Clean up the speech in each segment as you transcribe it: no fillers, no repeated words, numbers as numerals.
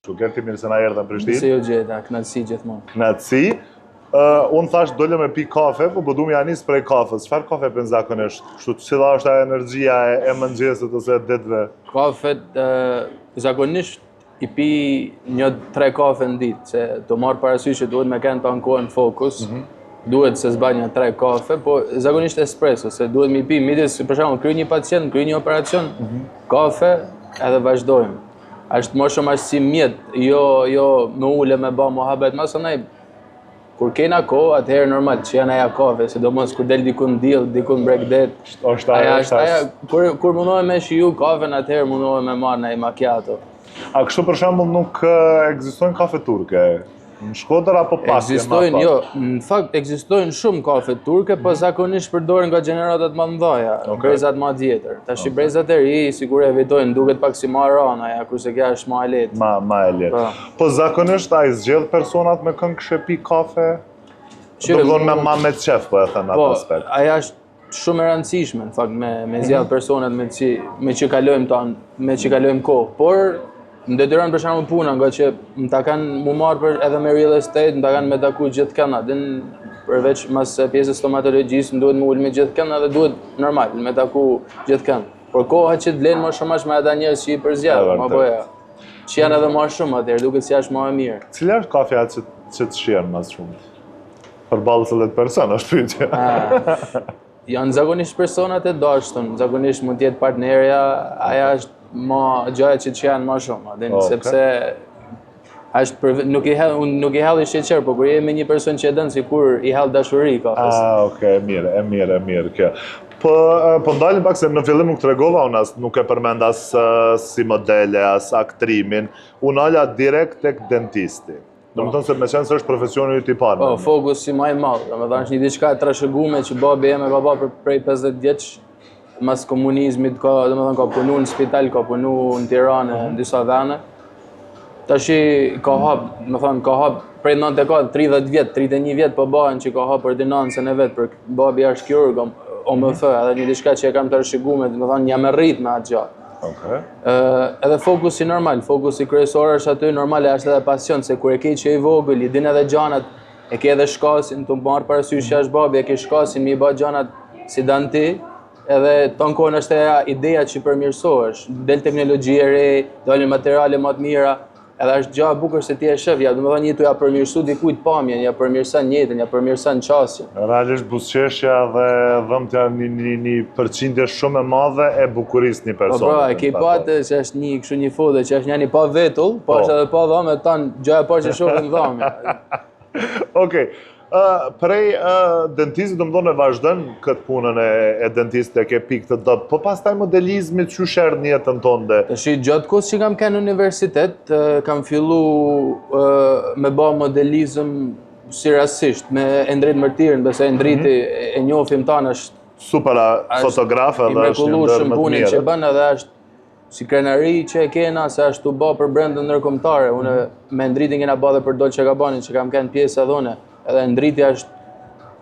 Çuker ti mirë se na erdha në Prishtinë. Se ju gjeta, knatësi gjithmonë. Knatësi. Unë thash dole me pi kafe, po du ja nis prej kafës. Çfarë kafe pen zakonisht? Kështu cila është ajo energjia e mëngjesit ose e ditëve? Kafet zakonisht i pi 1-3 kafe në ditë, se të marr parasysh që duhet me kanë të ankohen fokus. Duhet se s'baj 3 kafe, po zakonisht espresso, se duhet mi pi midis, për shembull, kryej një pacient, kryej një operacion, kafe edhe vazhdojmë. Është më shumë ashtë si mjet, jo me ule me ba muhabet, masonaj kur kena kohë, atëherë normal që janë aja kafe, sidomos kur del dikun diell, dikun bregdet. Kur mundohem me shiju kafen, atëherë mundohem me marrë në macchiato. A kështu për shembull nuk ekzistojnë kafe turke? Në Shkodër apo pas? Ekzistojnë, jo. Në fakt ekzistojnë shumë kafe turke, po zakonisht përdoren nga gjeneratat më të mëdha, brezat më tjetër. Tash brezat e ri sigur evitojnë, duket pak si marana, kurse kjo është më e lehtë. Ma e lehtë. Po zakonisht ai zgjedh personat me këngë shepi kafe? Do të thonë me mamet qef, po e them atë aspekt. Po, ajo është shumë e rëndësishme në fakt me zgjedh personat me që kalojmë kohë, por më detyron për shembull puna, nga që më ta kanë mu marrë për edhe me real estate, më ta kanë me taku gjithë këna. Përveç mas pjesës stomatologjisë, më duhet më ul me gjithë këna dhe duhet normal me taku gjithë këna. Por koha që të vlen më shumë me ata njerëz që i përzgjedh, më boja. Që janë edhe më shumë atëherë, duket si është më e mirë. Cila është kafja që të shihen më shumë? Përballë se person është pyetja. Janë zakonisht personat e dashur, zakonisht mund të jetë partnerja, aja është gjaja që të janë më shumë, sepse nuk i hell i sheqer, po kur je me një person që e dën sikur i hell dashuri kafës. Okej, e mirë kjo. Po ndalim pak se në fillim nuk tregova unë nuk e përmend as si modele, as aktrimin, unë ala direkt tek dentisti. Do të thonë se me qenë se është profesioni yt i parë. Po, fokusi më i madh, domethënë është një diçka e trashëguar që babi jam e ka bërë prej 50 vjeç. Mas komunizmit, ka punu në spital, ka punu në Tiranë, në disa vene. Tashi ka hap prej 94, 30 vjetë, 31 vjetë po bahen që ka hap ordinancën e vetë, për babi është kirurg, o më thë, edhe një diçka që e kam të rëshigume, jam e rrit me atë gjatë. Edhe fokusi normal, fokusi kryesor është aty normal, e është edhe pasion, se kur e ke që i vogël, i din edhe gjanat, e ke edhe shkasin, të marrë parasysh që është babi, e ke shkasin, mi ba gjanat si danti, edhe tonë kohën është ideja që përmirësohesh, del teknologji e re, dalin materiale më të mira, edhe është gjë e bukur se ti e shef, ja domethënë një tu ja përmirësu dikujt pamjen, ja përmirëson jetën, ja përmirëson qasjen. Realisht buzëqeshja dhe dhëmtja një përqindje shumë e madhe e bukurisë një personi. Po pra, e ke patë që është një kështu një foto që është një pa vetull, po është edhe pa dhome, tanë gjë e parë që shohin dhome. Okej. Prej dentistit do më do në vazhdën këtë punën e dentistit e ke pikë të dopë, po pas taj modelizmit që shërë një jetën tonë? Gjatë kohës që kam kënë në universitet, kam fillu me ba modelizm si rasisht, me Endrit Mërtirën, bese Endriti e njofim tanë është super fotografe dhe është një ndërë më të mirë. Që bën edhe është si krenari që e kena, se është të ba për brendën nërkomtare. Unë me Endritin kena ba dhe për Dolce Gabbana që kam kënë pjesë edhe une. Edhe Endritja është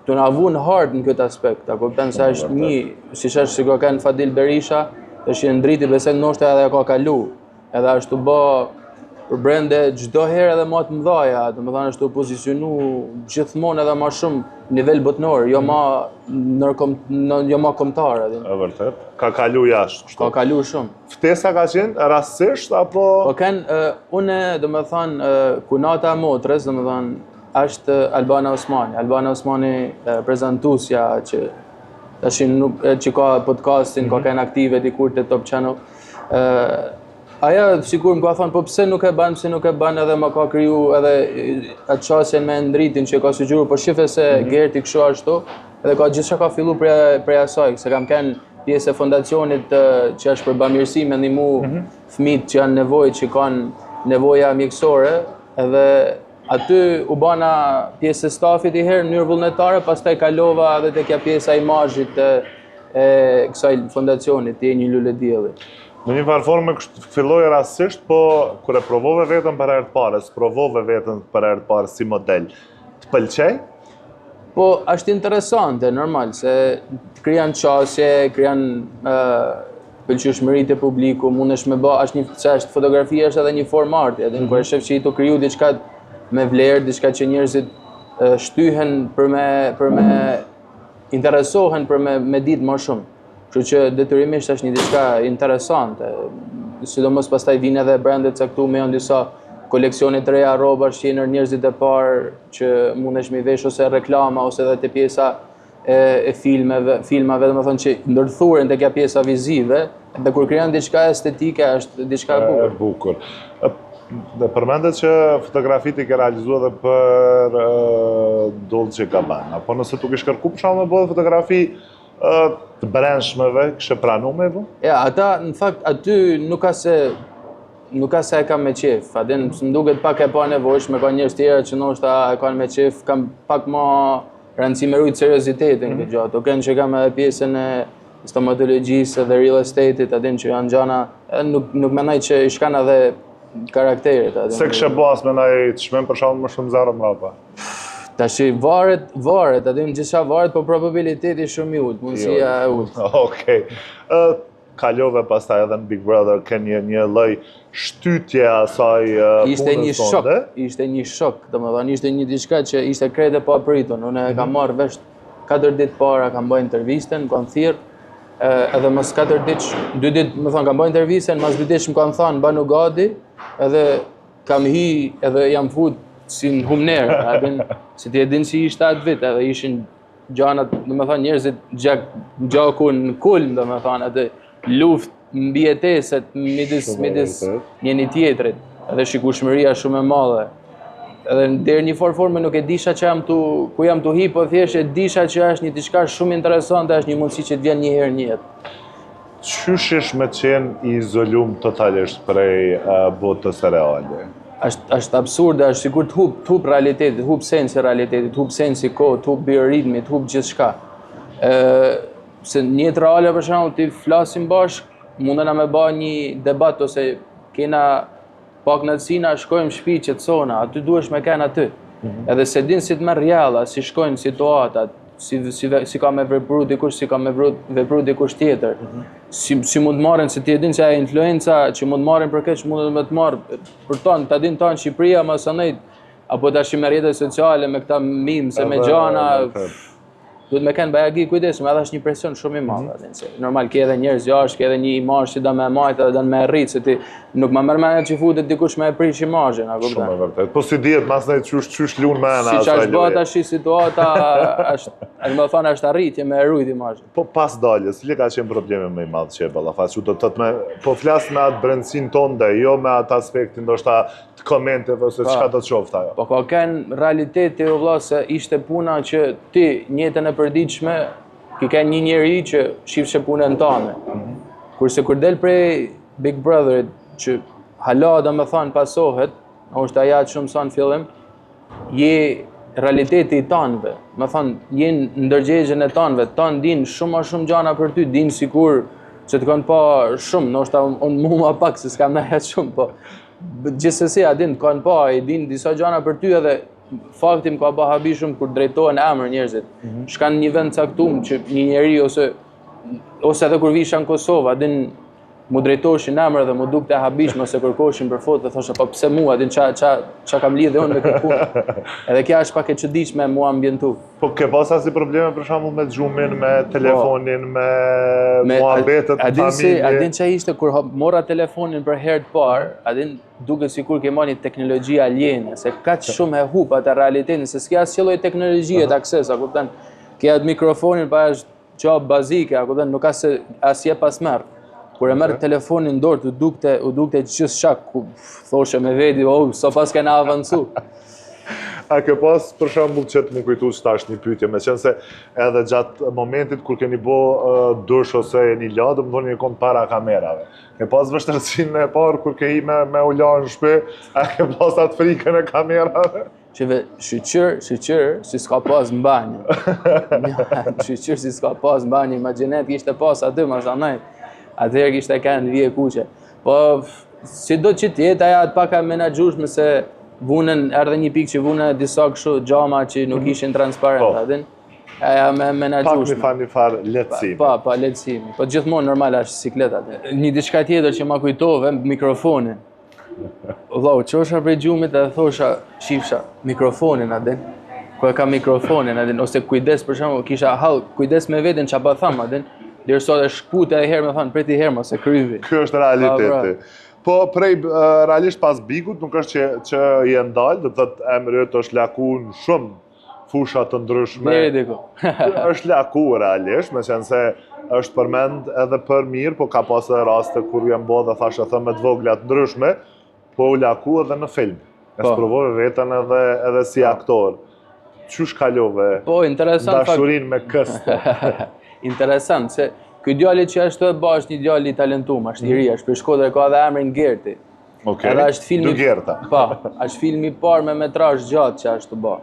të në avu në hardë në këtë aspekt. Ako pëtën se është një, si që është si ka kënë Fadil Berisha, është Endriti bese në nështë edhe ka kalu. Edhe është të ba për brende gjdo herë edhe ma të mdhaja, të më thanë është të pozicionu gjithmonë edhe ma shumë nivel botnor, jo ma komtare. E vërtet, ka kalu jashtë. Ka kalu shumë. Ftesa ka qenë rastësisht, apo? Po kënë, une, dhe më thanë, kunata e motres, dhe më thanë, është Albana Osmani. Albana Osmani prezentusja që ka podcastin, ka kënë aktive dikur të Top Channel. Aja, sigur më ka thonë, po pëse nuk e banë edhe më ka kriju edhe atë qasjen me Endritin që ka sugjuru, po shife se Gerti këshu ashtu, edhe ka gjithë që ka fillu prej asaj, se kam kënë pjesë e fondacionit që është për bamirësi me një mu fëmit që janë nevoj, që kanë nevoja mjekësore, edhe aty u bana pjesë e stafit i herë në njërë vullnetare, pas taj kalova edhe të kja pjesë a imazhit e kësaj fondacionit, të një lule djeli. Në një farforme filloj rastësisht, po kër e provove vetën për herë të pare, s'provove vetën për herë të pare si model, të pëlqej? Po, është interesante, normal, se të kryan qasje, kryan pëlqyeshmëritë e publiku, mundesh me bë, është fotografia është edhe një formë arti, edhe kur e shef që i të kriju diçka me vlerë, diçka që njerëzit shtyhen për me interesohen për me ditë më shumë. Kështu që detyrimisht është një diçka interesante. Sidomos pastaj vijnë edhe brende të caktuara, janë disa koleksione të reja rrobash që janë njerëzit e parë që mundesh me vesh ose reklama ose edhe te pjesa e filmave, domethënë që ndërthuren tek pjesa vizive, dhe kur krijon diçka estetike është diçka e bukur. Dhe përmendet që fotografitë i ke realizuar edhe për Dolce Gabbana, po nëse tu kish kërku për shkak me bëhet fotografi të brendshmeve, kishe pranu me vu? Ja, ata në fakt aty nuk ka se e kam me qef, adin më duket pak e pa nevojshme, ka njerëz tjera që ndoshta e kanë me qef, kam pak më rëndësi me rujt seriozitetin këtë gjatë. Okej, që kam edhe pjesën e stomatologjisë dhe real estate-it, adin që janë gjana, nuk mendoj që i shkan edhe karakterit. Se kështë bas me naj të shmen për shumë më shumë zarë mrapa? Tash varet, adin gjithçka varet, po probabiliteti shumë i ulët, mundësia e ulët. Okej. Kalove pastaj edhe në Big Brother, ke një lloj shtytje asaj punës sonde? Ishte një shok, domethënë ishte një diçka që ishte krejt e papritur. Unë e kam marrë vesh 4 ditë para kam bërë intervistën, kam thirr, edhe mas 4 ditë, 2 ditë, më thonë kam bërë intervistën, mas 2 ditë më kanë thënë banu gati, edhe kam hi edhe jam fut si në humner, se ti e din si ishte atë vit, edhe ishin gjanat, domethënë njerëzit gjakun në kulm, domethënë edhe luft mbieteset midis njëri tjetrit, edhe shikueshmëria shumë e madhe. Edhe deri një forme nuk e disha që ku jam tu hi, po thjesht e disha që është një diçka shumë interesante, është një mundësi që të vjen një herë në jetë. Qysh ish me qenë i izolum totalisht prej botës reale? Është absurde, është sikur të hub realitetit, hub sensi realitetit, hub sensi kohë, hub bioritmit, hub gjithçka. Se në jetë reale për shembull ti flasim bashk, mundena me bë një debat ose kena pak knatësina, shkojmë shtëpi qetësona, aty duhesh me kanë aty. Edhe se din si të merr rjalla, si shkojnë situatat, si ka me vepru dikush, si ka me vepru dikush tjetër. Si mund të marrin, se ti e din që ajo influenca që mund të marrin për këtë, mund të të marrë për tonë, ta din tonë Shqipëria më së nejt, apo tash me rrjetet sociale, me këta memes, me gjana, duhet me kanë bajagi kujdes, edhe është një presion shumë i madh. Normal ke edhe njerëz jashtë, ke edhe një imazh që do me majt edhe do me rrit, se ti nuk më merr mendja që futet dikush me e prish imazhin, a kupton? Shumë e vërtet. Po si dihet mas ne çysh lun me ana asaj. Si çfarë tash situata është, më thonë është arritje me rujt imazhin. Po pas daljes, cili ka qenë problemi më i madh që e ballafaq, do të thotë me po flas me atë brendsinë tonë, jo me atë aspektin ndoshta të komenteve ose çka do të qoftë ajo. Po ka kanë realiteti o vëlla se ishte puna që ti në jetën e përditshme ki ka një njeri që shifshe punën tënde. Kurse kur del prej Big Brotherit që hala domethënë pasohet, është ajo që shumë son fillim, je realiteti i tanëve. Më thonë jenë ndërgjegjen e tanëve, tanë din shumë më shumë gjana për ty, din sikur që të kanë pa shumë, ndoshta unë mua pak se s'kam ndajat shumë, po gjithsesi a din të kanë pa, i din disa gjana për ty edhe fakti më ka bë habi shumë kur drejtohen emër njerëzit. Shkan një vend caktuar që një njeri ose edhe kur visha në Kosovë, din mu drejtoheshin emër dhe mu dukte habishme ose kërkoheshin për foto, dhe thosha po pse mua, din qa kam lidhe unë me këtë punë. Edhe kja është pak e çuditshme mua ambientu. Po ke pas asnjë probleme për shembull me xhumin, me telefonin, me muhabetet në familje? A din çfarë ishte kur mora telefonin për herë të parë, a din duket sikur ke marrë një teknologji aliene, se kaq shumë e hub atë realitetin, se s'ka asnjë lloj teknologjie të akses, a kupton? Ke atë mikrofonin pa është çop bazike, a kupton, nuk ka se asje pas merr. Kur e merr telefonin në dorë, u dukte gjithë shak, thoshe me veti, sa pas kena avancu. A ke pas për shembull që të më kujtu që tash një pyetje, me qenë se edhe gjatë momentit kur keni bo dush ose jeni la, do më thonë një kom para kamerave. Ke pas vështërsinë e parë kur ke hi me u la në shtëpi, a ke pas atë frikën e kamerave? Shqyqyr, si s'ka pas në banjë. Shqyqyr si s'ka pas në banjë, imaginet kishte pas aty, ma zanaj. Atëherë kishte kanë vije kuqe. Po, si do që tjetë, aja atë paka menaxhueshme se vunën, erdhe një pikë që vunën disa kështu gjama që nuk ishin transparent, adin. Aja me Pak menaxhueshme. një farë lehtësimi. Pa lehtësimi. Po gjithmonë normal është sikleta. Një diçka tjetër që ma kujtove, mikrofonin. Vllau, çosha prej gjumit edhe thosha, shifsha, mikrofonin adin. Ku e ka mikrofonin adin, ose kujdes për shembull, kisha hall, kujdes me veten çfarë po tham adin. Derisa dhe shkputa e herë më thanë, priti herë mos e kryvi. Ky është realiteti. Po prej realisht pas Bigut nuk është që je ndalë, do të thotë emri yt është laku në shumë fusha të ndryshme. Deri diku. Është laku realisht, me qenë se është përmend edhe për mirë, po ka pas edhe raste kur jam bë dhe thashë thëmë të vogla të ndryshme, po u laku edhe në film. E sprovoj veten edhe si aktor. Qysh kalove dashurin me këste? Interesant, se ky djali që është të është një djali i talentuar, është i ri, është për Shkodër, ka edhe emrin Gerti. Okej, dy Gerta. Po, është filmi i parë me metrazh gjatë që është të bë,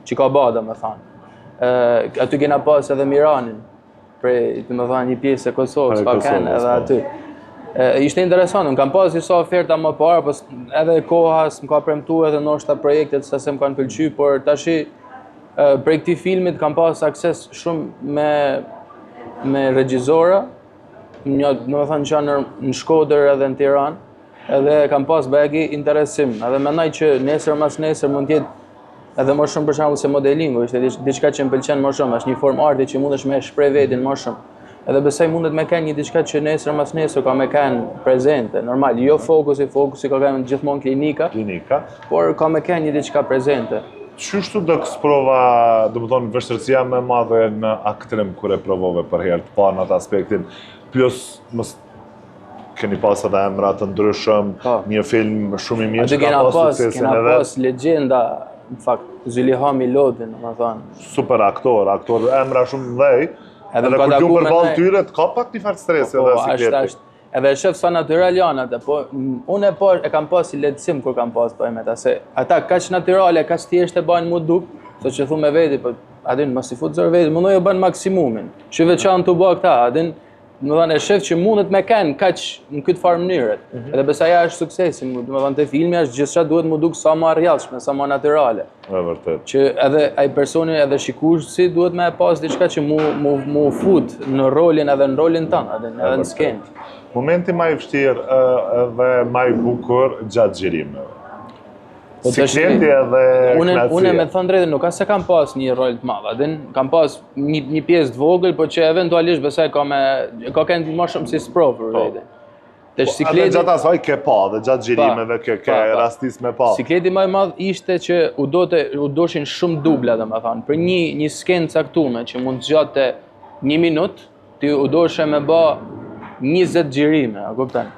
që ka bë domethënë. Aty kena pas edhe Miranin, prej domethënë një pjesë e Kosovës, ka kanë edhe aty. Ishte interesant, më kam pas disa oferta më parë, po edhe koha më ka premtuar edhe ndoshta projektet sa se më kanë pëlqyer, por tash prej këtij filmit kam pas akses shumë me regjizora, domethënë që janë në Shkodër edhe në Tiranë, edhe kam pas bagi interesim, edhe mendoj që nesër mas nesër mund të jetë edhe më shumë për shembull se modelingu, ishte diçka që më pëlqen më shumë, është një formë arti që mundesh me shpreh veten më shumë. Edhe besoj mundet me kanë një diçka që nesër mas nesër ka me kanë prezente, normal, jo fokusi ka kanë gjithmonë klinika, por ka me kanë një diçka prezente. Qështu do kësprova, do më thonë, vështërësia me madhe në aktrim kur e provove për herë të parë në atë aspektin, plus keni pas edhe emra të ndryshëm, një film shumë i mirë që ka pas suksesin edhe. Kena pas legjenda, në fakt, Zyliha Milodin, më thonë. Super aktor, emra shumë dhej, edhe kur ju përballë tyre, ka pak një farë stresi edhe sikleti. Edhe shef sa natyral janë atë, po unë e kam pas si lehtësim kur kam pas pojmet, se ata kaq natyrale, kaq thjesht e bajnë mu duk, so që thu me veti, po adin mos i fut zor veti, mundoj e bën maksimumin. Që veçan të bë këta, adin, më thënë e shef që mundet me kanë kaq në këtë farë mënyrët. Edhe besoj ajo është suksesi, më thënë te filmi është gjithçka duhet mu duk sa më rrjallshme, sa më natyrale. Është vërtet. Që edhe ai personi edhe shikuesi duhet me pas diçka që mu fut në rolin edhe në rolin tanë, edhe në skenë. Momenti ma i vështirë edhe ma i bukur gjatë xhirimeve. Sikleti edhe knatësia. Unë me thënë drejtën, nuk ka se kam pas një rol të madh, kam pas një pjesë të vogël, po që eventualisht besoj ka kanë më shumë si sprov për veten. Edhe gjatë asaj ke pa, dhe gjatë xhirimeve ke rastis me pa. Sikleti më i madh ishte që u doshin shumë dubla, domethënë, për një skenë caktuar që mund të zgjatte 1 minutë, ti u doshe me bë 20 xhirime, a kupton?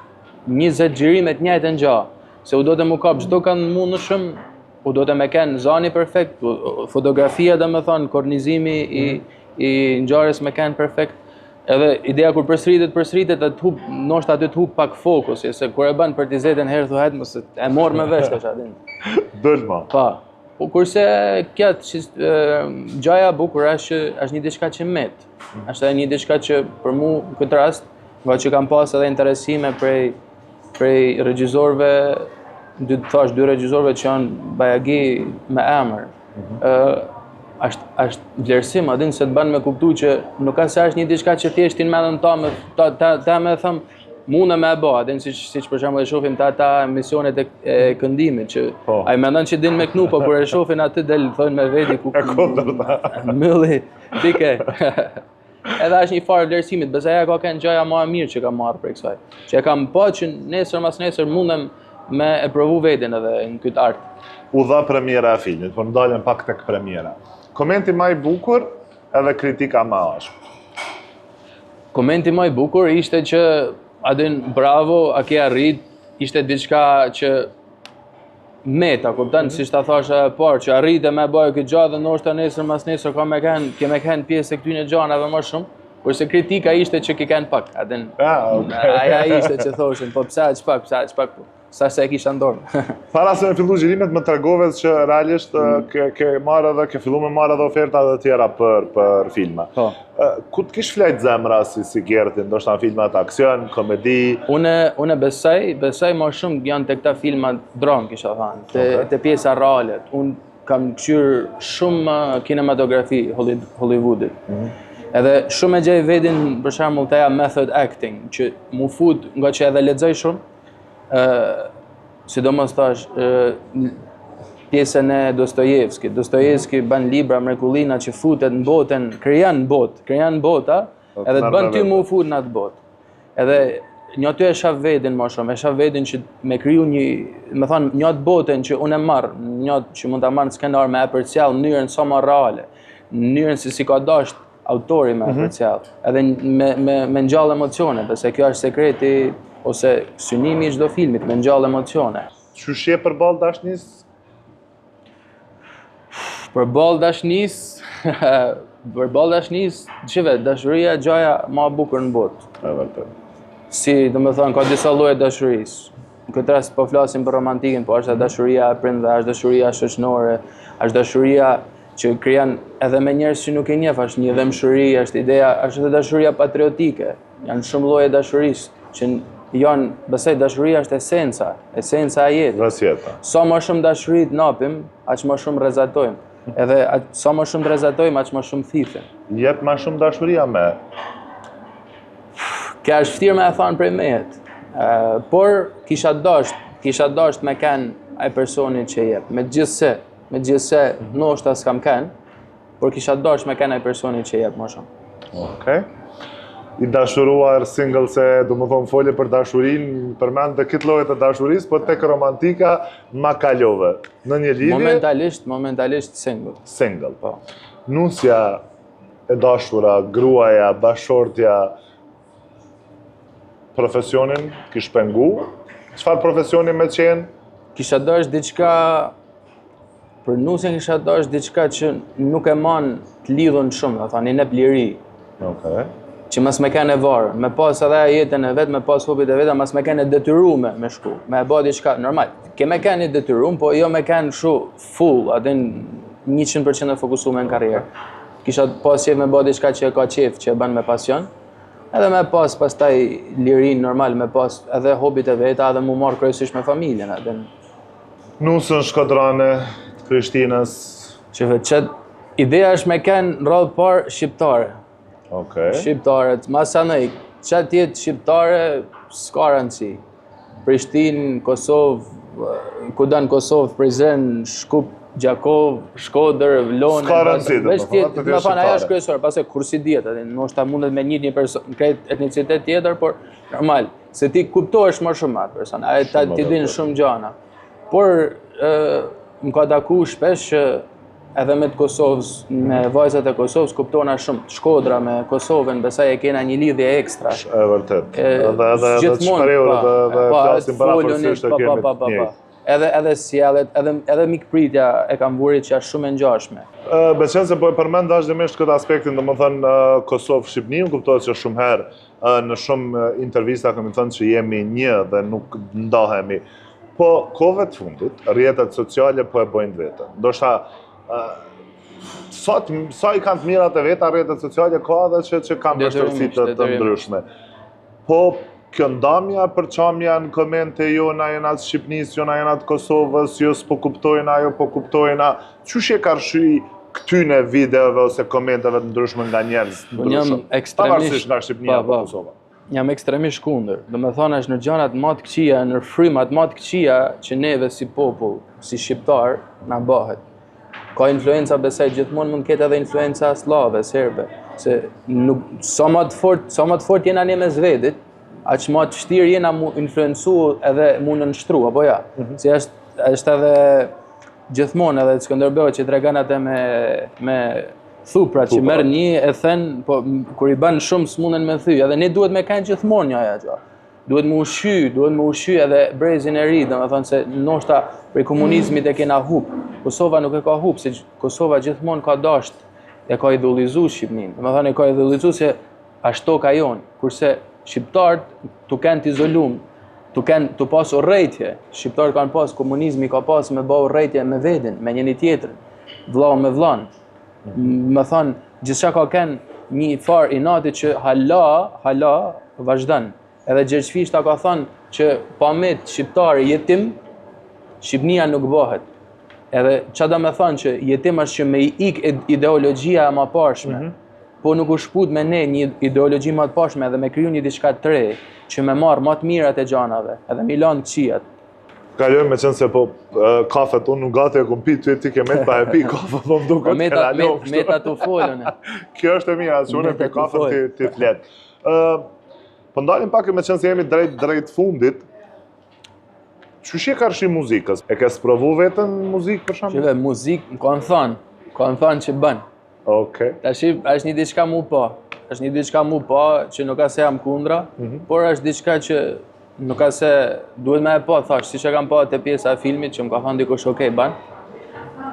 20 xhirime të njëjtën gjë. Se u do të më kap çdo kanë mundshëm, u do të më kanë zani perfekt, fotografia domethënë, kornizimi i ngjarjes më kanë perfekt. Edhe ideja kur përsëritet atë të hub, ndoshta aty të hub pak fokusi, se kur e bën për 20 herë thuhet mos e morr me vesh tash atë. Dëlma. Po. Po kurse kjo gjaja e bukur është një diçka që met. Është një diçka që për mua në këtë rast, nga që kam pas edhe interesime prej regjisorëve, dy regjisorëve që janë bajagi me emër. Është vlerësim, adin se të banë me kuptu që nuk ka se është një diçka që thjesht në mendën ta me thëmë mune me e ba, adin si që për shembull e shohim ta emisionet e këndimit, që a i mendon që din me knu, po kur e shohin aty del thënë me veti ku mylli, tike. Edhe është një farë vlerësimit, besa ja ka kënë gjaja ma e mirë që kam marrë për kësaj. Që e kam pa që nesër mas nesër mundem me e provu vetin edhe në këtë artë. U dha premiera e filmit, por ndalem pak tek premiera. Komenti më i bukur edhe kritika më ashpër. Komenti më i bukur ishte që adin bravo, a ke arrit, ishte diçka që meta, kupton, siç ta thashë parë, që arrite me bëjë këtë gjë dhe ndoshta nesër mas nesër ke me kanë pjesë e këtyre gjëave më shumë, kurse kritika ishte që ke kanë pak, adin. Aja ishte që thoshin, po pse aq pak, sa se e kisha në dorë. Para se me fillu xhirimet më tregove që realisht ke fillu me marrë edhe oferta dhe tjera për filma. Ku të kish flajt zemra si Gerti, ndoshta filmat aksion, komedi? Unë besoj më shumë janë te këta filmat dram, kisha thënë, te pjesa reale. kam këshyr shumë kinematografi Hollywoodit. Edhe shumë e gjej vedin, për shembull teja method acting, që mu fut nga që edhe lexoj shumë, sidomos tash pjesën e Dostojevskit. Dostojevski bën libra mrekullina që futet në botën, krijon bota, edhe të bën ty mu fut në atë botë. Edhe një aty e shaf vedin më shumë, e shaf vedin që me kriju me thonë, një atë botën që unë e marr, një atë që mund ta marr në skenar me e përcjell në mënyrën sa më reale, në mënyrën se si ka dashur autori me e përcjell, edhe me ngjall emocione, pse kjo është sekreti ose synimi i çdo filmit, me ngjall emocione. Qysh je përballë dashnisë? Përballë dashnisë, çive, dashuria gjaja më e bukur në botë. E vërtet. Si, do me thonë, ka disa lloje dashurisë. Në këtë rast po flasim për romantikën, po është dashuria e prindve, është dashuria shoqënore, është dashuria që krijon edhe me njerëz që nuk e njeh, është një dëmshëri, është ideja, është edhe dashuria patriotike. Janë shumë lloje dashurisë që janë, besoj dashuria është esenca e jetës. Vërtet. Sa më shumë dashuri të napim, aq më shumë rrezatojmë. Edhe sa më shumë rrezatojmë, aq më shumë thithim. Jep më shumë dashuria me. Kja është vështirë me e thonë prej mehet. Por kisha dasht me ken ai personi që jep. Megjithse ndoshta s'kam ken, por kisha dasht me ken ai personi që jep më shumë. Okej. I dashuruar single se do më thonë folje për dashurinë, përmend të këtë lloje të dashurisë, po tek romantika ma kalove. Në një lidhje momentalisht single. Single. Po. Nusja e dashura, gruaja, bashortja, profesionin kish pengu? Çfarë profesioni me qenë? Kisha dash diçka, për nusjen kisha dash diçka që nuk e man të lidhun shumë, do thani në liri. Okej. Që mas me kanë e varë, me pas edhe jetën e vetë, me pas hobit e vetë, mas me kanë e detyrume me shku, me e ba diçka normal. Ke me kanë i detyrum, po jo me kanë shu full, atin 100% e fokusume në karrierë. Kisha pas qef me ba diçka që e ka qef, që e ban me pasion, edhe me pas pastaj lirin normal, me pas edhe hobit e veta, edhe mu marrë kryesisht me familjen. Nusën shkodrane të Prishtinës. Që vetë ideja është me kanë në radhë parë shqiptare. Okej. Shqiptarët, masanaj, qatë tjetë shqiptare, s'ka rëndësi. Prishtinë, Kosovë, kudan Kosovë, Prizren, Shkup, Gjakov, Shkodër, Vlone... S'ka rëndësi, dhe më thonë, aja është kryesore, pase kursi djetë, nështë ta mundet me një person, krejt etnicitet tjetër, por normal, se ti kuptohesh më shumë atë person, aja ti dinë shumë gjana. Por, më ka taku shpesh që edhe me të Kosovës, me vajzat e Kosovës, kuptona shumë. Shkodra me Kosovën, besaj e kena një lidhje ekstra. E vërtet. Edhe të shpareur dhe flasim para përësisht e kemi të njëjtë. Edhe sjellet, edhe mikpritja e kam vurit që është shumë e ngjashme. Beqen se po e përmend vazhdimisht këtë aspektin, do më thënë Kosovë-Shqipni, më kuptohet që shumë herë në shumë intervista kemi thënë që jemi një dhe nuk ndahemi. Po kohëve të fundit, rrjetet sociale po e bojnë vetën. Ndoshta sa i kanë të mirat e veta rrjetet sociale, ka edhe që kanë vështirësi të ndryshme. Po kjo ndamja, përçamja në komente, jo na jena të Shqipnisë, jo na jena të Kosovës, jo s'po kuptojna, jo po kuptojna, qysh e karshi këtyne videove ose komenteve të ndryshme nga njerëz të ndryshme? Pavarësisht nga Shqipnia apo Kosova. Jam ekstremisht kundër. Do me thonë është në gjanat më të këqija, në frymat më të këqija që neve si popull, si shqiptar, na bëhet. Ka influenca, besaj gjithmonë mund ketë edhe influenca slave, serbe, se sa më të fort jena një me zvedit, aq më të vështirë jena mu influencu edhe mu nënshtru, apo ja? Si është edhe gjithmonë edhe Skënderbeu që tregon atë me thupra që merr një e thën, po kur i bën shumë s'munden me thy, edhe ne duhet me kanë gjithmonë një ajo. Duhet me ushqy edhe brezin e ri, domethënë se ndoshta prej komunizmit e kena hub. Kosova nuk e ka hub, se Kosova gjithmonë ka dasht, e ka idolizu Shqipnin. Domethënë e ka idolizu se ashtu ka jon, kurse shqiptarët tu kanë të izolum, tu pas urrëtitje. Shqiptarët kanë pas, komunizmi ka pas me bë urrëtitje me veten, me njëri tjetrin, vëllau me vëllain. Më thonë, gjithçka ka kanë një far inati që hala vazhdon. Edhe Gjergj Fishta ka thënë që pa met shqiptari jetim, Shqipnia nuk bëhet. Edhe çfarë do me thonë që jetim është që me i ik ideologjia e mëparshme, po nuk u shput me ne një ideologji më të pashme edhe me kriju një diçka të re, që me marrë më të mirat e gjanave, edhe me lanë qijat. Kalojmë me qenë se po kafet unë nuk gati e kom pi, ti ke met pa e pi kafe, po më duket e ralom. Meta të folën. Kjo është e mira, që unë e pi kafe ti flet. Po ndalim pak me qenë se jemi drejt fundit, që shi ka rëshi muzikës? E ke sprovu vetën muzikë për shembull? Shive, muzikë, kanë thonë që bën. Okej. Tash është një diçka mu pa. Është një diçka mu pa që nuk ka se jam kundra, por është diçka që nuk ka se duhet me e pa, thash, si që kam pa te pjesa e filmit që më ka thonë dikush okej, ban.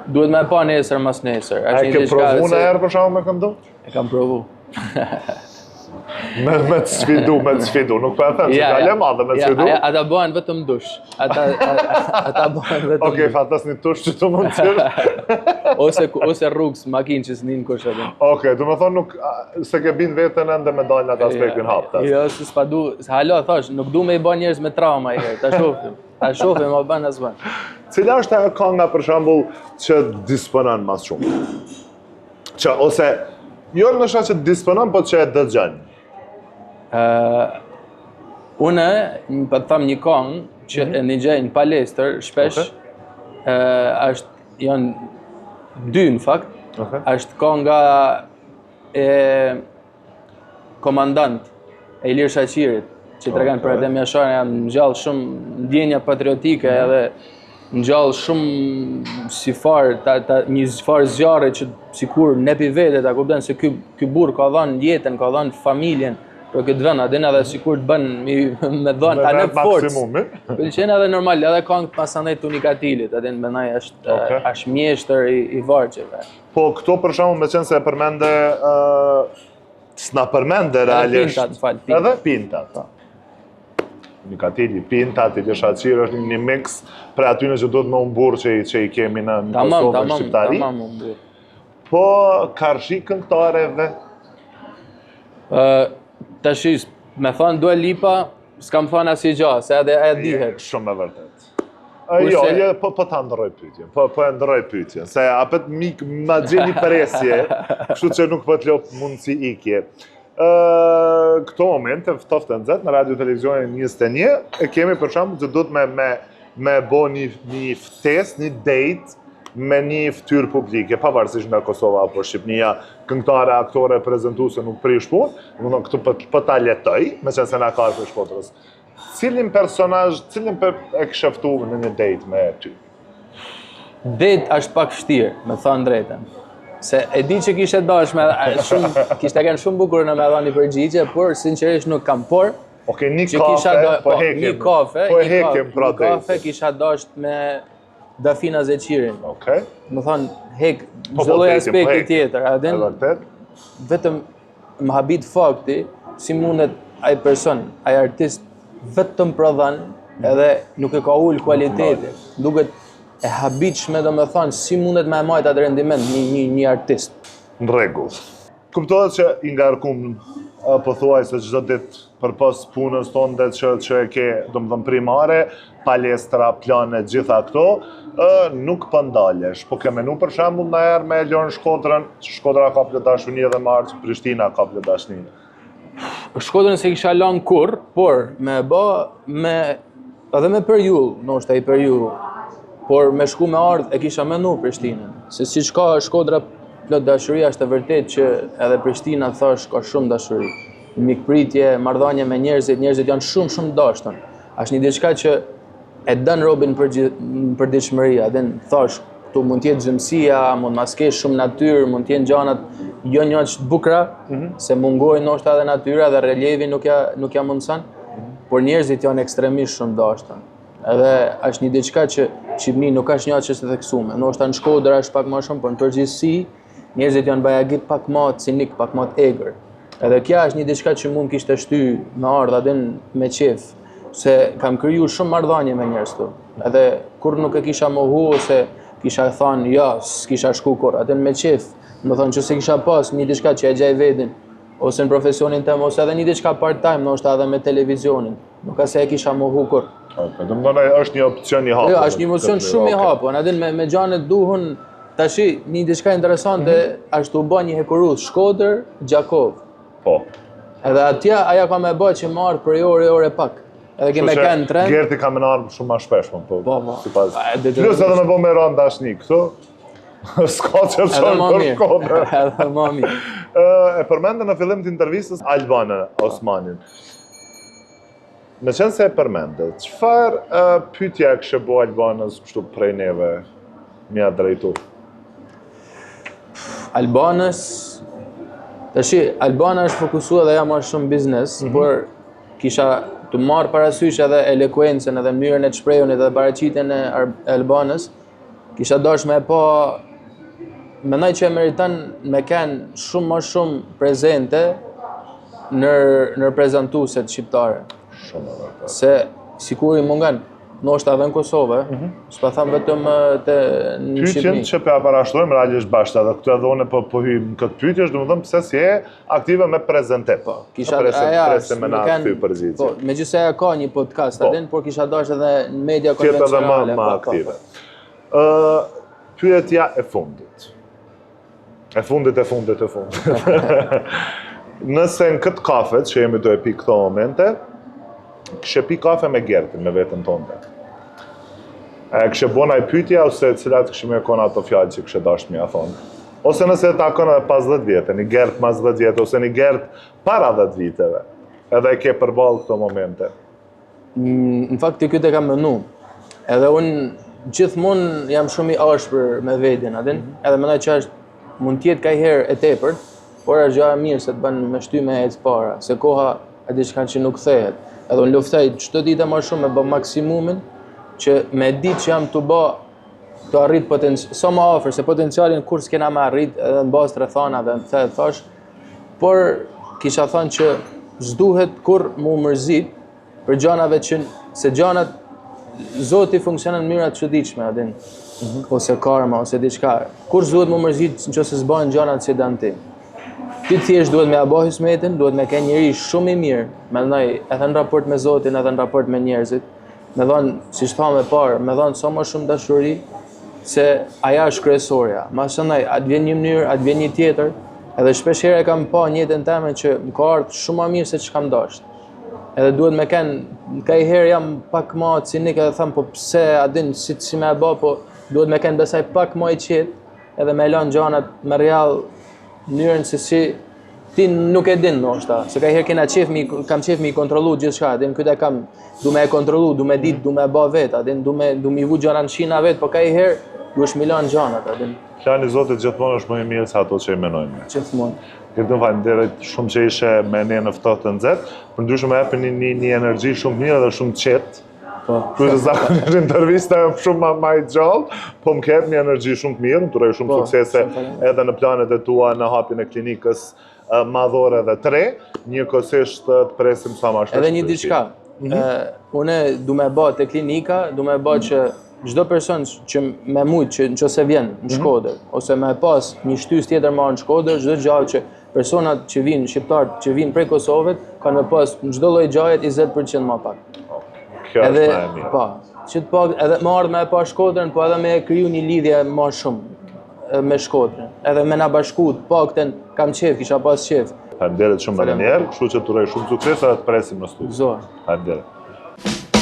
Duhet me e pa nesër mas nesër. A e ke provu në herë për shembull me këndu? E kam provu. Me të sfidu, nuk po e them, se ka le madhe me të sfidu. Ata bëhen vetëm dush. Ata bëhen vetëm dush. Okej, fatas një tush që të mund të Ose rrugës, makinë që s'nin kush edhe. Okej, du me thonë nuk, se ke bin vetën ende me dalë në atë aspektin haptas. Jo, se s'pa du, halo, thash, nuk du me i bën njerëz me trauma i herë, ta shofim, ma bën as bën. Cila është ajo kënga për shembull që disponon mas shumë? Që ose jo nësha që disponon, po që e dëgjon. Une, po të tham një këngë që e një gjej në palestër, shpesh, janë dy në fakt, është kënga e komandant e Ilir Shaqirit, që të regan për Adem Jasharin, janë ngjall shumë ndjenja patriotike edhe ngjall shumë si një farë zjarre që sikur nepi vete ta kupton se ky burr ka dhënë jetën, ka dhënë familjen për këtë vend, adin edhe sikur të bën me dhënë ta në forcë. Pëlqen edhe normal, edhe këngë pasandaj të Unikatilit, adin mendoj është mjeshtër i vargjeve. Po këto për shembull me qenë se e përmende s'na përmende realisht. Edhe Pintat. Unikatili, Pintat, Ilir Shaqiri është një mix për atyne që duhet me unë burë që i kemi në Kosovë në Shqiptari. Po karshi këngëtareve? Tashis, me thonë Dua Lipa, s'kam thonë asnjë gjë, se edhe e dihet. Shumë e vërtet. Jo, po ta ndërroj pyetjen. Po e ndërroj pyetjen, se apet mik ma gjeni presje, kështu që nuk po t'lop mundësi ikje. Këto momente, ftoftë nxehtë në radio televizionin 21, e kemi për shembull që duhet me bo një ftesë, një date me një ftyrë publike, pavarësisht nga Kosova apo Shqipnia, këngëtare, aktore, prezantuese nuk prish punë, domethënë këtu po ta letoj, meqense na ka të shkotrës. Cilin e kishe ftuar në një date me ty? Date është pak vështirë, me thënë drejtën. Se e di që kishte dashme, kishte qenë shumë bukur në me dhënë një përgjigje, por sinqerisht nuk kam por. Okej, një kafe, po hekem pra date. Një kafe kisha dasht me Dafina Zeqirin. Okej. Më thonë, hek çdo lloj aspekti tjetër, adin. Vetëm më habit fakti si mundet ai person, ai artist vetëm prodhan edhe nuk e ka ul kualiteti. Duket e habitshme, domethënë, si mundet me marrë atë rendiment një artist. Në rregull. Kuptohet që i ngarkum pothuajse çdo ditë përpas punës tonë që e ke, domethënë primare, palestra, plane, gjitha këto, nuk po ndalesh. Po ke menu për shembull ndonjëherë me Elon Shkodrën, Shkodra ka plot dashuri edhe me Arç, Prishtina ka plot dashuri. Shkodrën se kisha lënë kurr, por edhe me periull, ndoshta i periull, por me shku me ardh e kisha menu Prishtinën. Se siç ka Shkodra plot dashuri, është e vërtetë që edhe Prishtina thash ka shumë dashuri. Mikpritje, marrëdhënie me njerëzit janë shumë dashur. Është një diçka që e dën robin për ditëshmëria, dhe thash, këtu mund t'jetë gjëmësia, mund ma s'kesh shumë natyrë, mund t'jenë gjanat jo një që bukra, se mungojnë ndoshta edhe natyra dhe relievi nuk ja mundësan, por njerëzit janë ekstremisht shumë dashur. Edhe është një diçka që Shqipni nuk është një që të theksume. Ndoshta në Shkodër është pak më shumë, por në përgjithësi njerëzit janë bajagit pak më cinik, pak më egër. Edhe kja është një diçka që mund kishte shty me ardha dhe me qef, se kam kriju shumë marrëdhënie me njerëz këtu. Edhe kur nuk e kisha mohu ose kisha thënë ja, s'kisha shku kur, atë me qef, më thonë që se kisha pas një diçka që e gjej vetin, ose në profesionin tem, ose edhe një diçka part-time, ndoshta edhe me televizionin. Nuk ka se e kisha mohu kur. Okay. Do të thonë është një opcion i hapur. Jo, është një emocion shumë i hapur, na din me xhanet duhun tashi një diçka interesante, ashtu bën një hekurudh Shkodër, Gjakov. Po. Edhe atja aja ka me bë që marr për ore pak. Edhe kemë kanë trend. Gerti ka më ardhur shumë më shpesh, po. Sipas. Plus Plus edhe më bë me rand dashni këtu. S'ka që çon për Shkodër. Edhe më mirë. E përmendën në fillim të intervistës Albana Osmanin. Në qenë se e përmendë, çfarë pyetje kishte bo Albanës kështu prej neve mja drejtu? Albanës, Albana është fokusuar dhe ja më shumë biznes, por kisha të marrë parasysh edhe elekuencën edhe mënyrën e të shprehunit edhe paraqitjen e Albanës, kisha dash me pa, mendoj që e meriton me kanë shumë më shumë prezente në prezantueset shqiptare. Shumë. Se sikur i mungan, ndoshta edhe në Kosovë, s'pa them vetëm në Shqipëri. Pyetjen që po parashtrojmë realisht bashkë edhe këtu edhe unë po hym këtë pyetje, domethënë pse si je aktive me prezentim. Po, kisha presë me na kthy përgjigje. Po, megjithëse ajo ka një podcast atë, por kisha dashur edhe në media konvencionale. Më aktive. Pyetja e fundit. E fundit. Nëse në këtë kafe që jemi do e pi këto momente, kështë pi kafe me Gertin, me vetën tonde. Kështë bona i pyetja, ose cilat kështë me kona ato fjallë që kështë dashtë mi a thonë. Ose nëse ta kona edhe pas 10 vjetë, një Gert mas 10 vjetë, ose një Gert para 10 viteve, edhe e ke përballë këto momente. Në fakt të këtë e kam mënu. Edhe unë gjithmonë jam shumë i ashpër me veten, edhe mendoj që është mund tjetë ka herë e tepërt, por është gjë e mirë se të bën me shtyme e para, se koha e diçka që nuk kthehet. Edhe unë luftoj çdo ditë më shumë me bë maksimumin që me ditë që jam të arrit sa më afër se potencialin kur s'kena më arrit edhe në bazë të rrethanave, më the thash, por kisha thënë që s'duhet kur mu mërzit për gjanave që se gjanat Zoti funksionon në mënyra të çuditshme, ose karma, ose diçka. Kur duhet më mërzit nëse s'bën gjëra si danti. Ti thjesht duhet me abo hysmetin, duhet me ke njëri shumë i mirë, mendoj edhe në raport me Zotin, edhe në raport me njerëzit, me dhënë, siç thamë parë, me dhënë sa më shumë dashuri, se aja është kryesorja. Masandaj, atë vjen një mënyrë, atë vjen një tjetër, edhe shpesh herë kam pa në jetën time që më ka ardhur shumë më mirë se ç'kam dashur. Edhe duhet me ka i herë jam pak ma cinik edhe tham, po pse, adin, si me ba, po duhet me besaj pak ma i qetë, edhe me lanë gjanat me real mënyrën se si ti nuk e din ndoshta, se ka i herë kam qef mi kontrollu gjithë shka, adin, këtë e kam, du me e kontrollu, du me dit, du me ba vetë, adin, du me i vu gjanat në shina vetë, po ka i herë, du është mi lanë gjanat, adin. Plani i Zotit gjithmonë është më i mirë se ato që i menojmë. Gjithmonë. Këtë falenderoj shumë që ishe me ne në ftohtë të nxehtë, për ndryshe më japni një energji shumë mirë dhe shumë qetë. Po. Kur zakonisht intervista është shumë më e gjallë, po më jep një energji shumë të mirë, më uroj shumë suksese edhe në planet e tua në hapjen e klinikës madhore dhe 3, njëkohësisht të presim sa më shpesh. Edhe një diçka. Unë du me bë te klinika, du me bë që çdo person që me mujt që nëse vjen në Shkodër ose me pas një shtys tjetër më në Shkodër, çdo gjallë që personat që vinë, shqiptarët që vinë prej Kosovës, kanë me pas çdo lloj gjaje 20% më pak. Kjo është më e mirë. Po, që të pak edhe më ardh me pa Shkodrën, po edhe me kriju një lidhje më shumë me Shkodrën. Edhe me na bashku të paktën kam qef, kisha pas qef. Faleminderit shumë edhe një herë, kështu që të uroj shumë sukses edhe të presim në studio. Zor. Faleminderit.